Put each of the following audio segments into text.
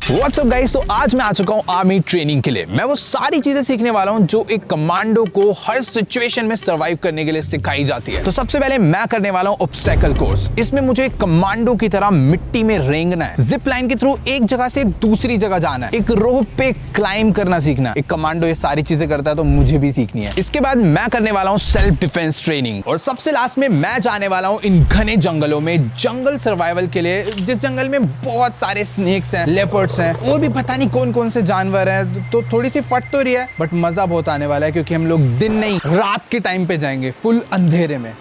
What's up guys? तो आज मैं आ चुका हूँ आर्मी ट्रेनिंग के लिए। मैं वो सारी चीजें सीखने वाला हूँ जो एक कमांडो को हर सिचुएशन में सरवाइव करने के लिए सिखाई जाती है। तो सबसे पहले मैं करने वाला हूँ ऑब्स्टेकल कोर्स। इसमें मुझे एक कमांडो की तरह मिट्टी में रेंगना है, जिप लाइन के थ्रू एक जगह से दूसरी जगह जाना है, एक रोप पे क्लाइंब करना सीखना है। एक कमांडो ये सारी चीजें करता है तो मुझे भी सीखनी है। इसके बाद मैं करने वाला हूँ सेल्फ डिफेंस ट्रेनिंग और सबसे लास्ट में मैं जाने वाला हूँ इन घने जंगलों में जंगल सर्वाइवल के लिए, जिस जंगल में बहुत सारे स्नेक्स हैं, लेपर्ड्स हैं और भी पता नहीं कौन कौन से जानवर हैं। तो थोड़ी सी फट तो रही है बट मजा बहुत आने वाला है क्योंकि हम लोग दिन नहीं रात के टाइम पे जाएंगे, फुल अंधेरे में।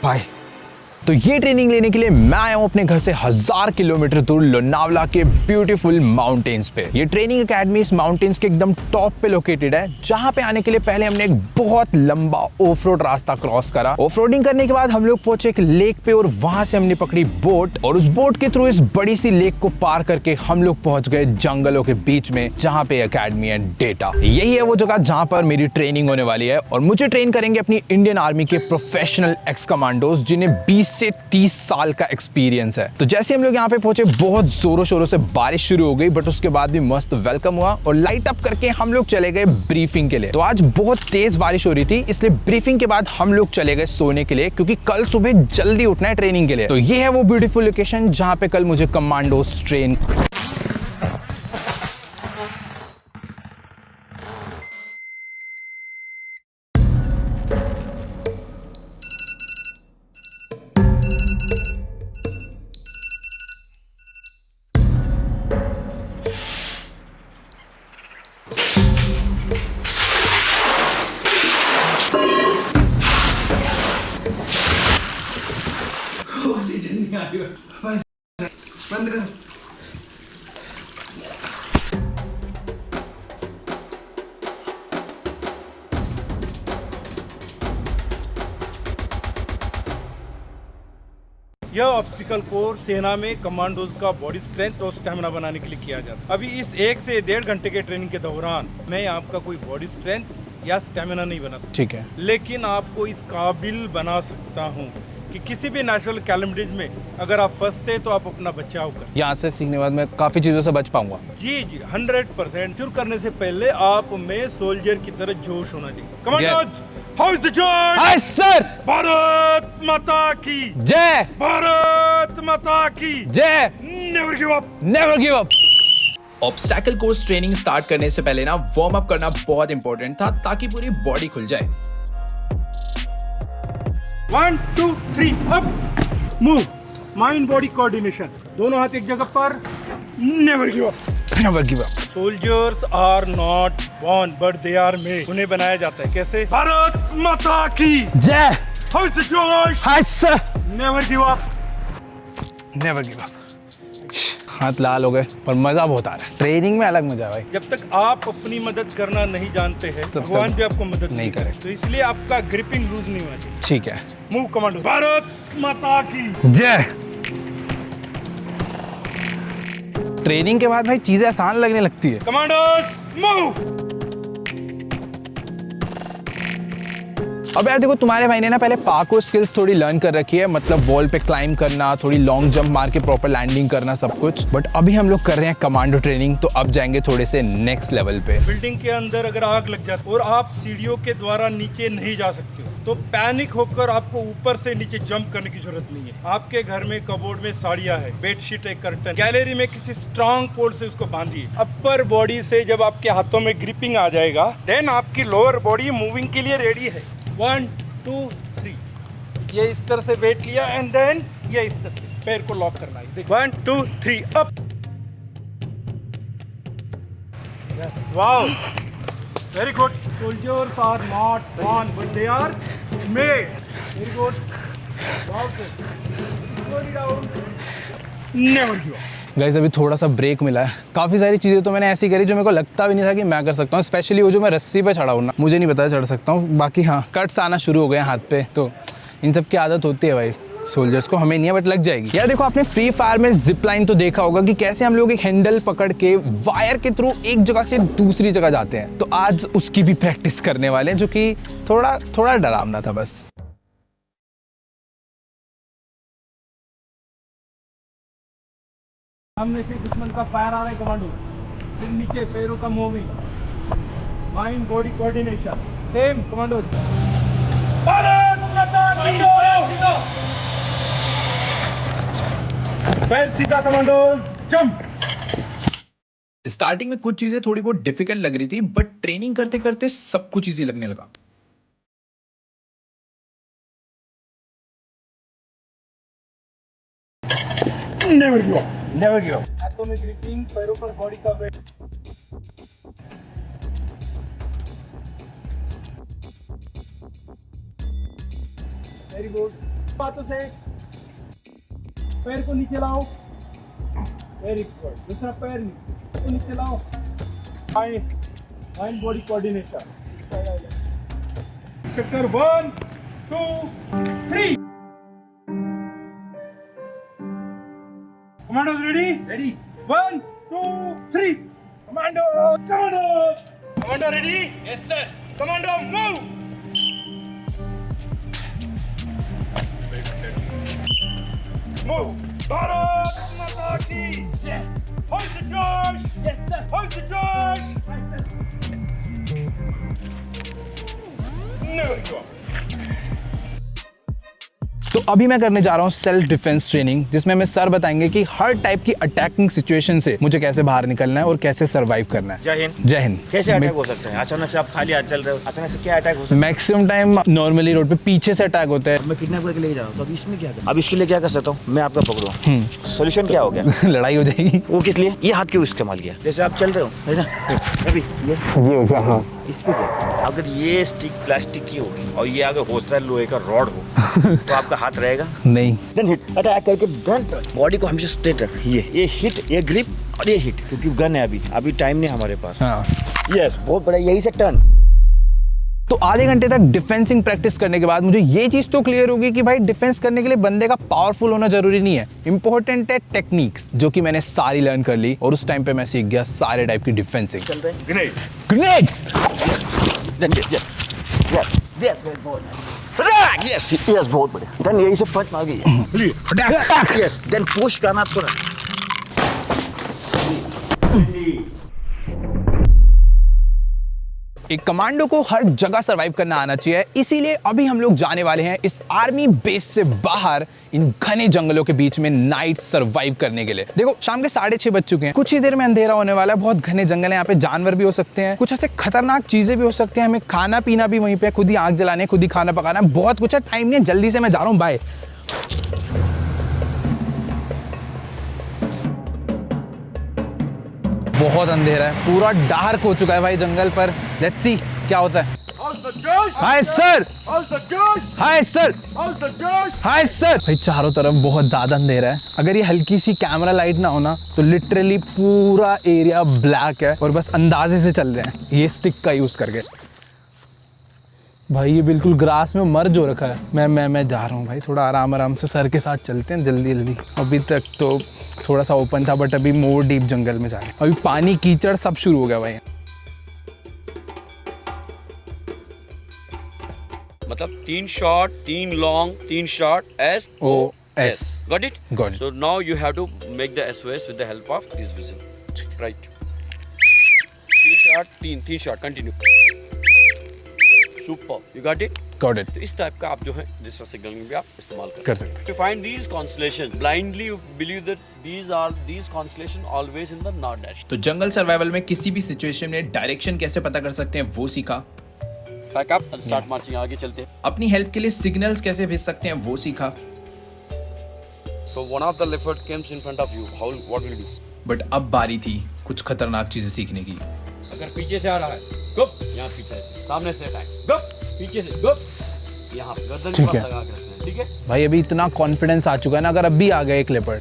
बाय। तो ये ट्रेनिंग लेने के लिए मैं आया हूँ अपने घर से 1000 किलोमीटर दूर लोनावला के ब्यूटीफुल माउंटेन्स पे। ये ट्रेनिंग एकेडमी इस माउंटेन्स के एकदम टॉप पे लोकेटेड है, जहाँ पे आने के लिए पहले हमने एक बहुत लंबा ऑफ रोड रास्ता क्रॉस करा। ऑफ रोडिंग करने के बाद हम लोग पहुंचे एक लेक पे और वहां से हमने पकड़ी बोट और उस बोट के थ्रू इस बड़ी सी लेक को पार करके हम लोग पहुंच गए जंगलों के बीच में, जहाँ पे एकेडमी एंड डेटा। यही है वो जगह जहाँ पर मेरी ट्रेनिंग होने वाली है और मुझे ट्रेन करेंगे अपनी इंडियन आर्मी के प्रोफेशनल एक्स कमांडोज जिन्हें 20 से 30 साल का एक्सपीरियंस है। तो जैसे हम लोग यहाँ पे पहुंचे बहुत जोरों शोरों से बारिश शुरू हो गई बट उसके बाद भी मस्त वेलकम हुआ और लाइट अप करके हम लोग चले गए ब्रीफिंग के लिए। तो आज बहुत तेज बारिश हो रही थी, इसलिए ब्रीफिंग के बाद हम लोग चले गए सोने के लिए क्योंकि कल सुबह जल्दी उठना है ट्रेनिंग के लिए। तो ये है वो ब्यूटीफुल लोकेशन जहाँ पे कल मुझे कमांडोज ट्रेन। बंद कर। यह ऑब्स्टिकल कोर्स सेना में कमांडोज का बॉडी स्ट्रेंथ और स्टेमिना बनाने के लिए किया जाता है। अभी इस 1 से 1.5 घंटे के ट्रेनिंग के दौरान मैं आपका कोई बॉडी स्ट्रेंथ या स्टेमिना नहीं बना सकता, ठीक है, लेकिन आपको इस काबिल बना सकता हूँ कि किसी भी नेचुरल कैलेमिटीज में अगर आप फंसते तो आप अपना बचाव कर। यहाँ से सीखने के बाद मैं काफी चीजों से बच पाऊंगा। जी 100%। शुरू करने से पहले आप में सोल्जर की तरह जोश होना चाहिए। कमांडोज, हाउ इज द जोश? Hi sir. भारत माता की जय। भारत माता की जय। Never give up, never give up. Obstacle course training start करने से पहले ना वार्म अप करना बहुत इंपॉर्टेंट था ताकि पूरी बॉडी खुल जाए। 1 2 3 up, move, mind body coordination, दोनों हाथ एक जगह पर, never give up, never give up. Soldiers are not born but they are made. उन्हें बनाया जाता है कैसे? भारत माता की जय। हाउ इज द जोश? Hi sir. Never give up, never give up. हाथ लाल हो गए पर मजा बहुत आ रहा है। ट्रेनिंग में अलग मजा है भाई। जब तक आप अपनी मदद करना नहीं जानते हैं तब भगवान तक भी आपको मदद नहीं करे। तो इसलिए आपका ग्रिपिंग लूज नहीं होना चाहिए। ठीक है। मूव कमांडो, भारत माता की जय। ट्रेनिंग के बाद भाई चीजें आसान लगने लगती है। Commandos, move. अब यार देखो, तुम्हारे भाई ने ना पहले पार्कोर स्किल्स थोड़ी लर्न कर रखी है, मतलब वॉल पे क्लाइंब करना, थोड़ी लॉन्ग जंप मार के प्रॉपर लैंडिंग करना, सब कुछ। बट अभी हम लोग कर रहे हैं कमांडो ट्रेनिंग, तो अब जाएंगे थोड़े से नेक्स्ट लेवल पे। बिल्डिंग के अंदर अगर आग लग जाती और आप सीढ़ियों के द्वारा नीचे नहीं जा सकते हो तो पैनिक होकर आपको ऊपर से नीचे जंप करने की जरूरत नहीं है। आपके घर में कबोर्ड में साड़ियाँ है, बेडशीट है, कर्टन, गैलरी में किसी स्ट्रॉन्ग पोल से उसको बांधिए। अपर बॉडी से जब आपके हाथों में ग्रिपिंग आ जाएगा देन आपकी लोअर बॉडी मूविंग के लिए रेडी है। 1 2 3, ये इस तरह से वेट लिया एंड देन ये इस तरह से पैर को लॉक करना है। 1 2 3 up. Wow, very good. Soldiers are not born but they are made. Very good. Wow, slowly down, never give up. Guys अभी थोड़ा सा ब्रेक मिला है। काफ़ी सारी चीज़ें तो मैंने ऐसी करी जो मेरे को लगता भी नहीं था कि मैं कर सकता हूँ, स्पेशली वो जो मैं रस्सी पे चढ़ा हूँ ना, मुझे नहीं पता चढ़ सकता हूँ। बाकी हाँ, कट्स आना शुरू हो गए हाथ पे, तो इन सब की आदत होती है भाई सोल्जर्स को, हमें नहीं है बट लग जाएगी। यार देखो, आपने फ्री फायर में जिप लाइन तो देखा होगा कि कैसे हम लोग एक हैंडल पकड़ के वायर के थ्रू एक जगह से दूसरी जगह जाते हैं। तो आज उसकी भी प्रैक्टिस करने वाले हैं, जो कि थोड़ा डरावना था बस। सामने से दुश्मन का फायर आ रहा है कमांडो, फिर नीचे पैरों का moving, mind body coordination, same commando. पैर सीधा कमांडो, जंप। स्टार्टिंग में कुछ चीजें थोड़ी बहुत डिफिकल्ट लग रही थी, बट ट्रेनिंग करते करते सब कुछ इजी लगने लगा। Never give up, never give up. हाथों में ग्रिपिंग, पैरों पर बॉडी का वेट। Very good. हाथों से पैर को नीचे लाओ, वेरी गुड। दूसरा पैर नीचे लाओ, माइंड बॉडी कोऑर्डिनेशन। चक्कर 1 2 3। Commandos ready? Ready. 1 2 3. Commando, commando. Commando ready? Yes sir. Commando move. Move. Bharat Mata ki. Yes. Hold the Josh. Yes sir. Hold the Josh. Yes sir. Never go. तो अभी मैं करने जा रहा हूँ self defence training, जिसमें हमें sir बताएंगे कि हर टाइप की अटैकिंग सिचुएशन से मुझे कैसे बाहर निकलना है और कैसे सरवाइव करना है। जय हिंद। जय हिंद। कैसे अटैक हो सकते हैं? अचानक से आप खाली हाथ चल रहे हो, अचानक से क्या अटैक हो सकता है? मैक्सिमम टाइम नॉर्मली रोड पे पीछे से अटैक होता है। मैं किडनैप करके लेके जा रहा हूँ, तो अब इसमें क्या कर? अब इसके लिए क्या कर सकता हूँ? मैं आपका पकड़ूँ, सोल्यूशन क्या हो गया? लड़ाई हो जाएगी। वो किस लिए? ये हाथ क्यों इस्तेमाल किया? जैसे आप चल रहे हो, है ना? अभी ये हो गया। हाँ, इसको क्या? अगर ये स्टिक प्लास्टिक की होगी और ये अगर होता है लोहे का रॉड हो तो आपका हाथ रहेगा नहीं। देन हिट, अटैक करके देन बॉडी को हमेशा स्ट्रेट रख। ये हिट, ये ग्रिप और ये हिट, क्योंकि गन है अभी टाइम नहीं हमारे पास। हाँ। यस, बहुत बड़ा। यही से टर्न। तो आधे घंटे तक डिफेंसिंग प्रैक्टिस करने के बाद मुझे ये चीज तो क्लियर होगी कि भाई डिफेंस करने के लिए बंदे का पावरफुल होना जरूरी नहीं है, इंपॉर्टेंट है टेक्निक्स, जो कि मैंने सारी लर्न कर ली और उस टाइम पे मैं सीख गया सारे टाइप की डिफेंसिंग। चल रहे हैं ग्रेनेड। ग्रेनेड। देन यस बहुत बढ़िया। देन यही से पंच मार गई। यस, देन पुश करना थोड़ा। एक कमांडो को हर जगह सरवाइव करना आना चाहिए, इसीलिए अभी हम लोग जाने वाले हैं इस आर्मी बेस से बाहर इन घने जंगलों के बीच में नाइट सरवाइव करने के लिए। देखो शाम के 6:30 बज चुके हैं, कुछ ही देर में अंधेरा होने वाला है। बहुत घने जंगल है, यहाँ पे जानवर भी हो सकते हैं, कुछ ऐसे खतरनाक चीजें भी हो सकती हैं। हमें खाना पीना भी वहीं पे, खुद ही आग जलाने, खुद ही खाना पकाना, बहुत कुछ है। टाइम नहीं है, जल्दी से मैं जा रहा हूँ। बाय। बहुत अंधेरा है, पूरा डार्क हो चुका है भाई जंगल पर। लेट्स सी क्या होता है। Hi sir. Hi sir. Hi sir. भाई चारों तरफ बहुत ज्यादा अंधेरा है। अगर ये हल्की सी कैमरा लाइट ना हो ना तो लिटरली पूरा एरिया ब्लैक है और बस अंदाजे से चल रहे हैं ये स्टिक का यूज करके। भाई ये बिल्कुल ग्रास में मर्ज हो रखा है। मैं जा रहा हूँ भाई, थोड़ा आराम से सर के साथ चलते हैं जल्दी। अभी तक तो थोड़ा सा ओपन था, बट अभी मोर डीप जंगल में जा रहे हैं। अभी पानी कीचड़ सब शुरू हो गया भाई। मतलब 3 shot, 3 long, 3 shot, SOS. Got it? Got it. So now you have to make the SOS with the help of this whistle. Right. 3 shot, 3 shot, continue. Super. You got it? Got it. तो इस type का आप जो है distress signalling भी आप इस्तेमाल कर सकते हैं। To find these constellations, blindly you believe that these constellations always in the north direction. तो जंगल सर्वाइवल में किसी भी सिचुएशन में डायरेक्शन कैसे पता कर सकते हैं वो सीखा। Back up and start marching. आगे चलते हैं। अपनी हेल्प के लिए सिग्नल्स कैसे भेज सकते हैं वो सीखा। So one of the leopard comes in front of you. What will you do? But अब बारी थी कुछ खतरनाक चीजें सीखने की। अगर पीछे से आ रहा है, गुप, यहाँ पीछे से, सामने से अटैक, गुप, पीछे से, गुप, यहाँ गर्दन के पास लगा के रखना है, ठीक है? भाई अभी इतना कॉन्फिडेंस आ चुका है ना, अगर अभी आ गया एक लेपर्ड